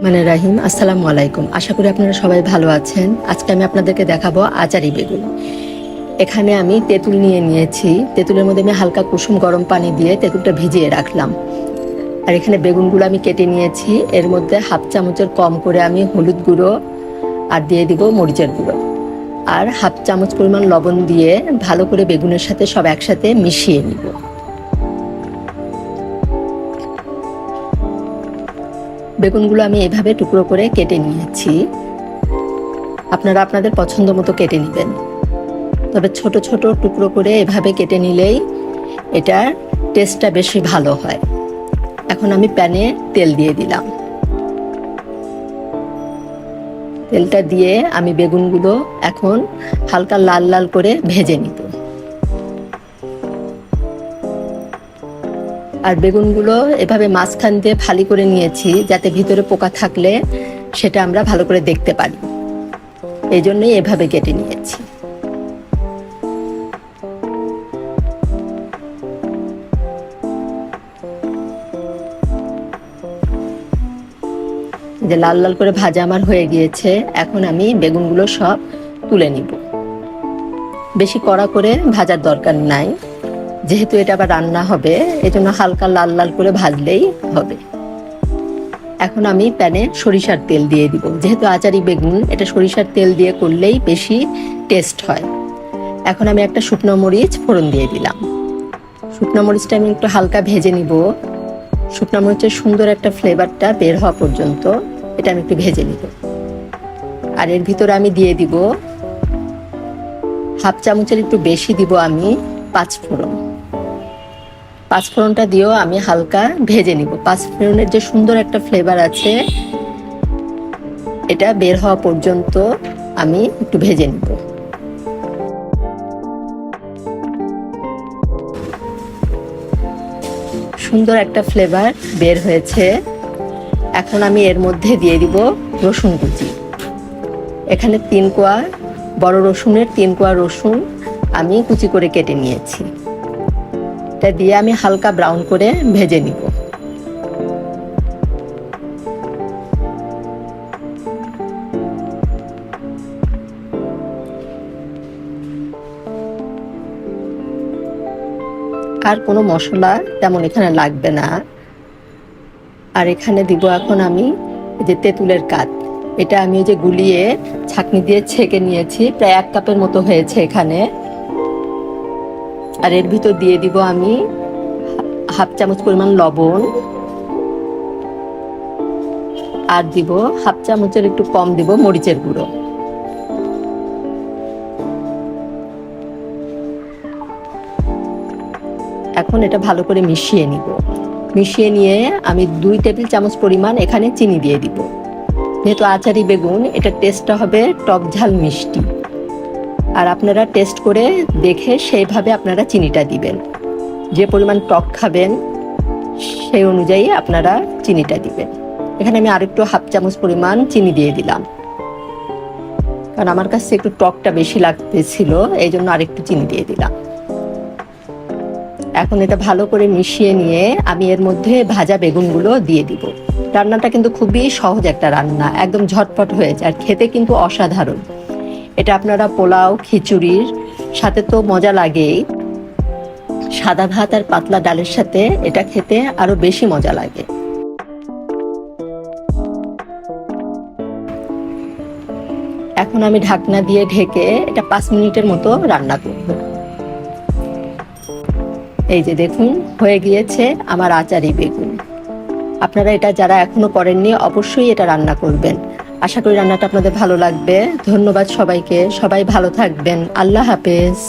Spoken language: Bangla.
রাহিম, আসসালামু আলাইকুম। আশা করি আপনারা সবাই ভালো আছেন। আজকে আমি আপনাদেরকে দেখাবো আচারি বেগুন। এখানে আমি তেঁতুল নিয়েছি। তেঁতুলের মধ্যে আমি হালকা কুসুম গরম পানি দিয়ে তেঁতুলটা ভিজিয়ে রাখলাম। আর এখানে বেগুনগুলো আমি কেটে নিয়েছি। এর মধ্যে হাফ চামচের কম করে আমি হলুদ গুঁড়ো আর দিয়ে দিব মরিচের গুঁড়ো, আর হাফ চামচ পরিমাণ লবণ দিয়ে ভালো করে বেগুনের সাথে সব একসাথে মিশিয়ে নিব। বেগুনগুলো আমি এভাবে টুকরো করে কেটে নিয়েছি। আপনারা আপনাদের পছন্দ মতো কেটে নেবেন, তবে ছোট ছোট টুকরো করে এভাবে কেটে নিলেই এটার টেস্টটা বেশি ভালো হয়। এখন আমি প্যানে তেল দিয়ে দিলাম। তেলটা দিয়ে আমি বেগুনগুলো এখন হালকা লাল লাল করে ভেজে নিব। আর বেগুনগুলো এভাবে মাঝখান দিয়ে ফালি করে নিয়েছি, যাতে ভিতরে পোকা থাকলে সেটা আমরা ভালো করে দেখতে পারি। এই জন্যই এভাবে কেটে নিয়েছি। যে লাল লাল করে ভাজা আমার হয়ে গিয়েছে, এখন আমি বেগুনগুলো সব তুলে নিব। বেশি কড়া করে ভাজার দরকার নাই, যেহেতু এটা আবার রান্না হবে, এজন্য হালকা লাল লাল করে ভাজলেই হবে। এখন আমি প্যানে সরিষার তেল দিয়ে দিব। যেহেতু আচারি বেগুন, এটা সরিষার তেল দিয়ে করলেই বেশি টেস্ট হয়। এখন আমি একটা শুকনো মরিচ ফোড়ন দিয়ে দিলাম। শুকনো মরিচটা আমি একটু হালকা ভেজে নিব। শুকনো মরিচের সুন্দর একটা ফ্লেভারটা বের হওয়া পর্যন্ত এটা আমি একটু ভেজে নিব। আর এর ভিতরে আমি দিয়ে দিব হাফ চামচের একটু বেশি দিব আমি পাঁচফোড়ন। পাঁচফোড়নটা দিয়েও আমি হালকা ভেজে নিব। পাঁচফোড়নের যে সুন্দর একটা ফ্লেভার আছে, এটা বের হওয়া পর্যন্ত আমি একটু ভেজে নিব। সুন্দর একটা ফ্লেভার বের হয়েছে। এখন আমি এর মধ্যে দিয়ে দিব রসুন কুচি। এখানে 3 কোয়া বড় রসুনের 3 কোয়া রসুন আমি কুচি করে কেটে নিয়েছি। এটা দিয়ে আমি হালকা ব্রাউন করে ভেজে নিব। আর কোনো মশলা তেমন এখানে লাগবে না। আর এখানে দিব এখন আমি যে তেঁতুলের কাঠ, এটা আমি যে গুলিয়ে ছাঁকনি দিয়ে ছেঁকে নিয়েছি, প্রায় 1 কাপের মতো হয়েছে এখানে। আর এর ভিতর দিয়ে দিব আমি হাফ চামচ পরিমাণ লবণ, আর দিব হাফ চামচের একটু কম দিব মরিচের গুঁড়ো। এখন এটা ভালো করে মিশিয়ে নিব। মিশিয়ে নিয়ে আমি 2 টেবিল চামচ পরিমাণ এখানে চিনি দিয়ে দিব। যেহেতু আচারি বেগুন, এটা টেস্টটা হবে টক ঝাল মিষ্টি। আর আপনারা টেস্ট করে দেখে সেইভাবে আপনারা চিনিটা দিবেন। যে পরিমাণ টক খাবেন সেই অনুযায়ী আপনারা চিনিটা দিবেন। এখানে আমি আরেকটু হাফ চামচ পরিমাণ চিনি দিয়ে দিলাম, কারণ আমার কাছে একটু টকটা বেশি লাগতেছিল, এই জন্য আরেকটু চিনি দিয়ে দিলাম। এখন এটা ভালো করে মিশিয়ে নিয়ে আমি এর মধ্যে ভাজা বেগুনগুলো দিয়ে দিব। রান্নাটা কিন্তু খুবই সহজ একটা রান্না, একদম ঝটপট হয়ে যায়, আর খেতে কিন্তু অসাধারণ। এটা আপনারা পোলাও, খিচুড়ির সাথে তো মজা লাগেই, সাদা ভাত আর পাতলা ডালের সাথে এটা খেতে আরো বেশি মজা লাগে। এখন আমি ঢাকনা দিয়ে ঢেকে এটা 5 মিনিটের মতো রান্না করব। এই যে দেখুন, হয়ে গিয়েছে আমার আচারি বেগুন। আপনারা এটা যারা এখনো করেননি, অবশ্যই এটা রান্না করবেন। আশা করি রান্নাটা আপনাদের ভালো লাগবে। ধন্যবাদ সবাইকে। সবাই ভালো থাকবেন। আল্লাহ হাফেজ।